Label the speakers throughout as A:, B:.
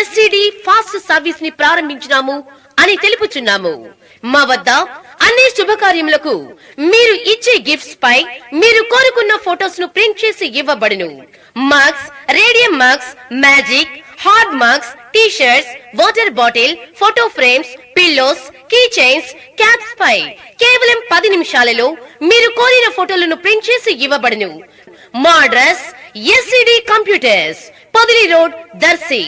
A: SCD fast service ని ప్రారంభించినాము అని తెలుపుచున్నాము. మా వద్ద అన్ని శుభకార్యములకు మీరు ఇచ్చే గిఫ్ట్స్ పై మీరు కోరుకున్న ఫోటోస్ ను ప్రింట్ చేసి ఇవ్వబడును. Mugs, radium mugs, magic, hard mugs, T shirts, water bottle, photo frames, pillows, key chains, caps పై కేవలం 10 నిమిషాలలో మీరు కోరిన ఫోటోలను ప్రింట్ చేసి ఇవ్వబడును. మా address SCD computers, Podili road, Darsi.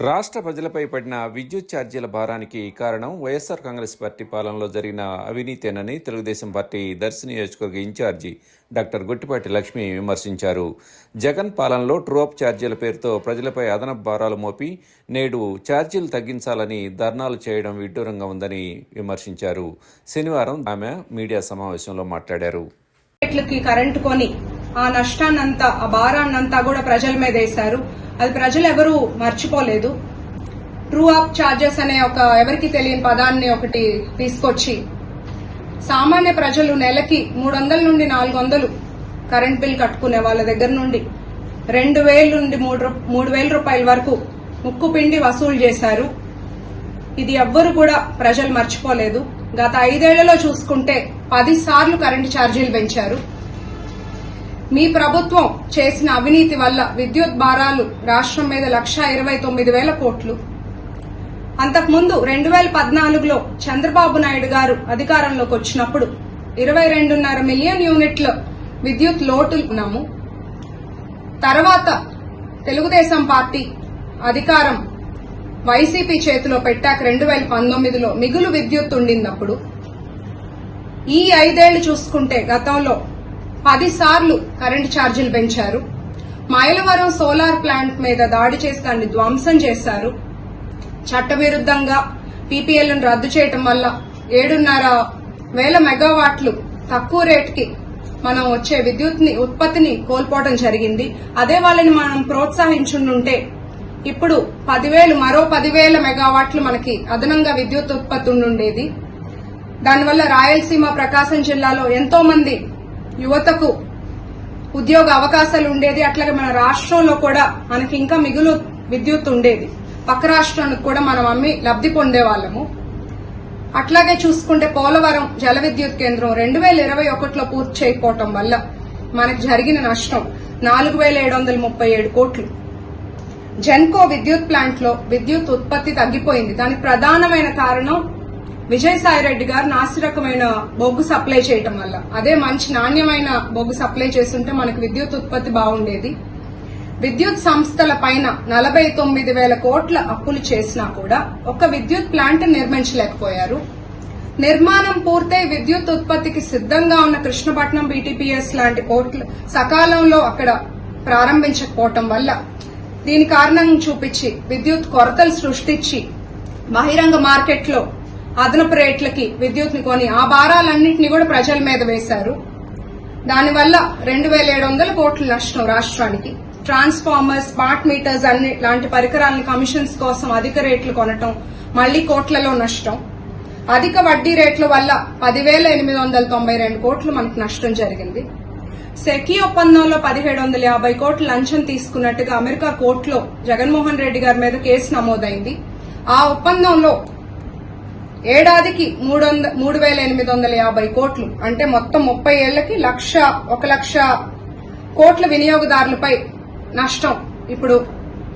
B: రాష్ట్ర ప్రజలపై పడిన విద్యుత్ ఛార్జీల భారానికి కారణం వైఎస్ఆర్ కాంగ్రెస్ పార్టీ పాలనలో జరిగిన అవినీతేనని తెలుగుదేశం పార్టీ దర్శి నియోజకవర్గ ఇన్ఛార్జి డాక్టర్ గుట్టిపాటి లక్ష్మి విమర్శించారు. జగన్ పాలనలో ట్రూఅప్ ఛార్జీల పేరుతో ప్రజలపై అదనపు భారాలు మోపి నేడు ఛార్జీలు తగ్గించాలని ధర్నాలు చేయడం విడ్డూరంగా ఉందని విమర్శించారు. శనివారం ఆమె మీడియా సమావేశంలో మాట్లాడారు.
C: కరెంటు కొని ఆ నష్టాన్నంతా, ఆ భారాన్నంతా కూడా ప్రజల మీద వేశారు. అది ప్రజలు ఎవరు మర్చిపోలేదు. ట్రూ అప్ ఛార్జెస్ అనే ఒక ఎవరికి తెలియని పదాన్ని ఒకటి తీసుకొచ్చి సామాన్య ప్రజలు నెలకి 300 నుండి 400 కరెంట్ బిల్ కట్టుకునే వాళ్ళ దగ్గర నుండి 2000 నుండి 3000 రూపాయల వరకు ముక్కు పిండి వసూలు చేశారు. ఇది ఎవ్వరు కూడా ప్రజలు మర్చిపోలేదు. గత 5 ఏళ్లలో చూసుకుంటే 10 సార్లు కరెంటు ఛార్జీలు పెంచారు. మీ ప్రభుత్వం చేసిన అవినీతి వల్ల విద్యుత్ భారాలు రాష్ట్రం మీద 1,29,000 కోట్లు. అంతకుముందు 2014లో చంద్రబాబు నాయుడు గారు అధికారంలోకి వచ్చినప్పుడు 22.5 మిలియన్ యూనిట్ల విద్యుత్ లోటు ఉన్నాము. తర్వాత తెలుగుదేశం పార్టీ అధికారం వైసీపీ చేతిలో పెట్టాక 2019లో మిగులు విద్యుత్ ఉండినప్పుడు ఈ 5 ఏళ్లు చూసుకుంటే గతంలో 10 సార్లు కరెంటు ఛార్జీలు పెంచారు. మైలవరం సోలార్ ప్లాంట్ మీద దాడి చేసి దాన్ని ధ్వంసం చేశారు. చట్టవిరుద్దంగా పీపీఎల్ను రద్దు చేయడం వల్ల 7,500 మెగావాట్లు తక్కువ రేటుకి మనం వచ్చే విద్యుత్ ఉత్పత్తిని కోల్పోవడం జరిగింది. అదే వాళ్ళని మనం ప్రోత్సహించుంటే ఇప్పుడు మరో 10,000 మెగావాట్లు మనకి అదనంగా విద్యుత్ ఉత్పత్తి ఉండేది. దానివల్ల రాయలసీమ, ప్రకాశం జిల్లాలో ఎంతో మంది యువతకు ఉద్యోగ అవకాశాలు ఉండేది. అట్లాగే మన రాష్ట్రంలో కూడా మనకి ఇంకా మిగులు విద్యుత్ ఉండేది. పక్క రాష్ట్రానికి కూడా మనం అమ్మి లబ్ధి పొందేవాళ్లము. అట్లాగే చూసుకుంటే పోలవరం జల విద్యుత్ కేంద్రం 2021లో పూర్తి చేయకపోవటం వల్ల మనకు జరిగిన నష్టం 4,737 కోట్లు. జెన్కో విద్యుత్ ప్లాంట్ లో విద్యుత్ ఉత్పత్తి తగ్గిపోయింది. దానికి ప్రధానమైన కారణం విజయసాయిరెడ్డి గారు నాసిరకమైన బొగ్గు సప్లై చేయటం వల్ల. అదే మంచి నాణ్యమైన బొగ్గు సప్లై చేస్తుంటే మనకు విద్యుత్ ఉత్పత్తి బాగుండేది. విద్యుత్ సంస్థల పైన 49,000 కోట్ల అప్పులు చేసినా కూడా ఒక్క విద్యుత్ ప్లాంట్ నిర్మించలేకపోయారు. నిర్మాణం పూర్తయి విద్యుత్ ఉత్పత్తికి సిద్దంగా ఉన్న కృష్ణపట్నం బీటీపీఎస్ లాంటి పోర్టులు సకాలంలో అక్కడ ప్రారంభించకపోవటం వల్ల దీని కారణం చూపించి విద్యుత్ కొరతలు సృష్టించి బహిరంగ మార్కెట్లో అదనపు రేట్లకి విద్యుత్ ని కొని ఆ భారాలన్నింటినీ కూడా ప్రజల మీద వేశారు. దానివల్ల 2,700 కోట్ల నష్టం రాష్ట్రానికి. ట్రాన్స్ఫార్మర్స్, స్మార్ట్ మీటర్స్ అన్ని లాంటి పరికరాలను కమిషన్స్ కోసం అధిక రేట్లు కొనటం, మళ్లీ కోట్లలో నష్టం. అధిక వడ్డీ రేట్ల వల్ల 10,892 కోట్లు మనకు నష్టం జరిగింది. సెకీ ఒప్పందంలో 1,750 కోట్లు లంచం తీసుకున్నట్టుగా అమెరికా కోర్టులో జగన్మోహన్ రెడ్డి గారి మీద కేసు నమోదైంది. ఆ ఒప్పందంలో ఏడాదికి 3,850 కోట్లు అంటే మొత్తం 30 ఏళ్లకి 1,00,000 కోట్ల వినియోగదారులపై నష్టం ఇప్పుడు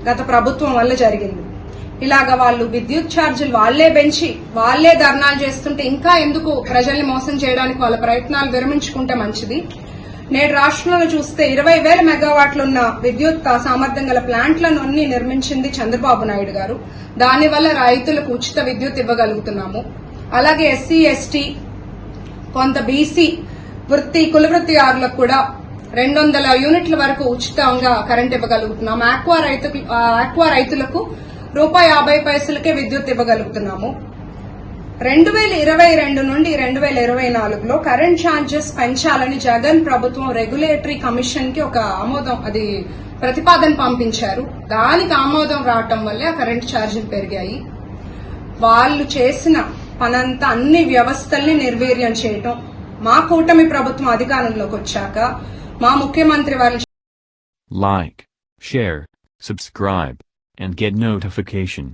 C: గత ప్రభుత్వం వల్ల జరిగింది. ఇలాగా వాళ్ళు విద్యుత్ ఛార్జీలు వాళ్లే పెంచి వాళ్లే ధర్నాలు చేస్తుంటే ఇంకా ఎందుకు ప్రజల్ని మోసం చేయడానికి వాళ్ళ ప్రయత్నాలు విరమించుకుంటే మంచిది. నేడు రాష్ట్రంలో చూస్తే 20,000 మెగావాట్లున్న విద్యుత్ సామర్థ్యం గల ప్లాంట్లను అన్ని నిర్మించింది చంద్రబాబు నాయుడు గారు. దానివల్ల రైతులకు ఉచిత విద్యుత్ ఇవ్వగలుగుతున్నాము. అలాగే ఎస్సీ, ఎస్టీ, కొంత బీసీ కులవృత్తిదారులకు కూడా 200 యూనిట్ల వరకు ఉచితంగా కరెంట్ ఇవ్వగలుగుతున్నాము. ఆక్వా రైతులకు ₹50 విద్యుత్ ఇవ్వగలుగుతున్నాము. 2022 నుండి 2024లో కరెంట్ ఛార్జెస్ పెంచాలని జగన్ ప్రభుత్వం రెగ్యులేటరీ కమిషన్ కి ఒక ప్రతిపాదన పంపించారు. దానికి ఆమోదం రావటం వల్లే ఆ కరెంట్ ఛార్జీలు పెరిగాయి. వాళ్ళు చేసిన పనంతా అన్ని వ్యవస్థల్ని నిర్వీర్యం చేయటం. మా కూటమి ప్రభుత్వం అధికారంలోకి వచ్చాక మా ముఖ్యమంత్రి వాళ్ళు
D: like, share, subscribe, and get notification.